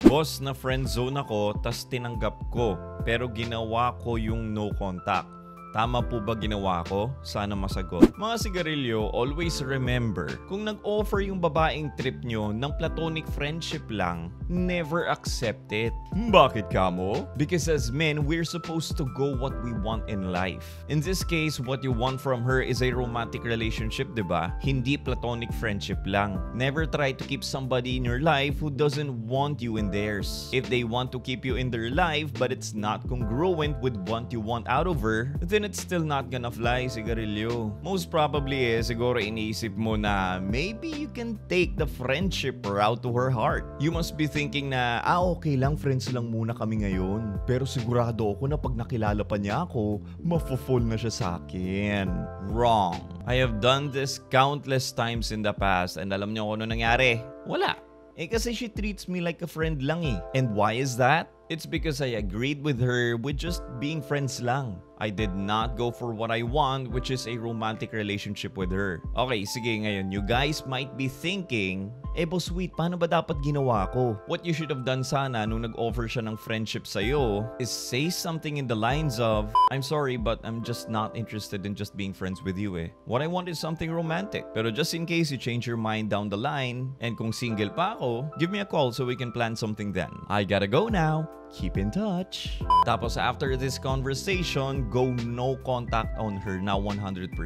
Boss, na friendzone ako, tas tinanggap ko. Pero ginawa ko yung no contact. Tama po ba ginawa ko? Sana masagot. Mga sigarilyo, always remember, kung nag-offer yung babaeng trip nyo ng platonic friendship lang, never accept it. Bakit kamo? Because as men, we're supposed to go what we want in life. In this case, what you want from her is a romantic relationship, diba? Hindi platonic friendship lang. Never try to keep somebody in your life who doesn't want you in theirs. If they want to keep you in their life but it's not congruent with what you want out of her, then it's still not gonna fly, sigarilyo. Most probably siguro iniisip mo na maybe you can take the friendship route to her heart. You must be thinking na, okay lang, friends lang muna kami ngayon. Pero sigurado ako na pag nakilala pa niya ako, mafo-fall na siya sa akin. Wrong. I have done this countless times in the past and alam niyo kung ano nangyari? Wala. Kasi she treats me like a friend lang eh. And why is that? It's because I agreed with her with just being friends lang. I did not go for what I want, which is a romantic relationship with her. Okay, sige ngayon, you guys might be thinking, boss sweet, paano ba dapat ginawa ko? What you should have done sana nung nag-offer siya ng friendship sa'yo is say something in the lines of, I'm sorry but I'm just not interested in just being friends with you eh. What I want is something romantic. Pero just in case you change your mind down the line, and kung single pa ako, give me a call so we can plan something then. I gotta go now. Keep in touch. Tapos after this conversation, go no contact on her now 100%.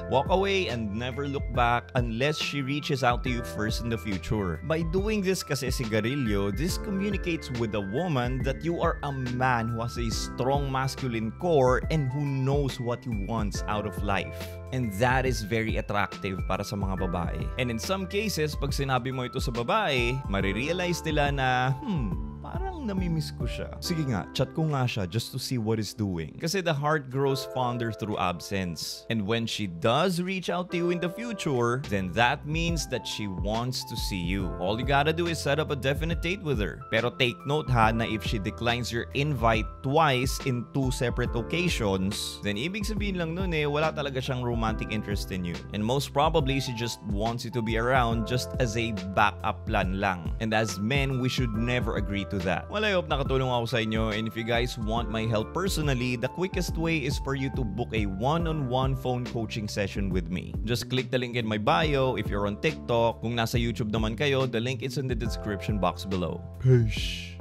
Walk away and never look back unless she reaches out to you first in the future. By doing this kasi sigarilyo, this communicates with a woman that you are a man who has a strong masculine core and who knows what he wants out of life. And that is very attractive para sa mga babae. And in some cases, pag sinabi mo ito sa babae, marirealize nila na, parang namimiss ko siya. Sige nga, chat ko nga siya just to see what he's doing. Kasi the heart grows fonder through absence. And when she does reach out to you in the future, then that means that she wants to see you. All you gotta do is set up a definite date with her. Pero take note ha, na if she declines your invite twice in 2 separate occasions, then ibig sabihin lang nun wala talaga siyang romantic interest in you. And most probably, she just wants you to be around just as a backup plan lang. And as men, we should never agree to that. Well, I hope nakatulong ako sa inyo, and if you guys want my help personally, the quickest way is for you to book a one-on-one phone coaching session with me. Just click the link in my bio if you're on TikTok. Kung nasa YouTube naman kayo, the link is in the description box below. Peace.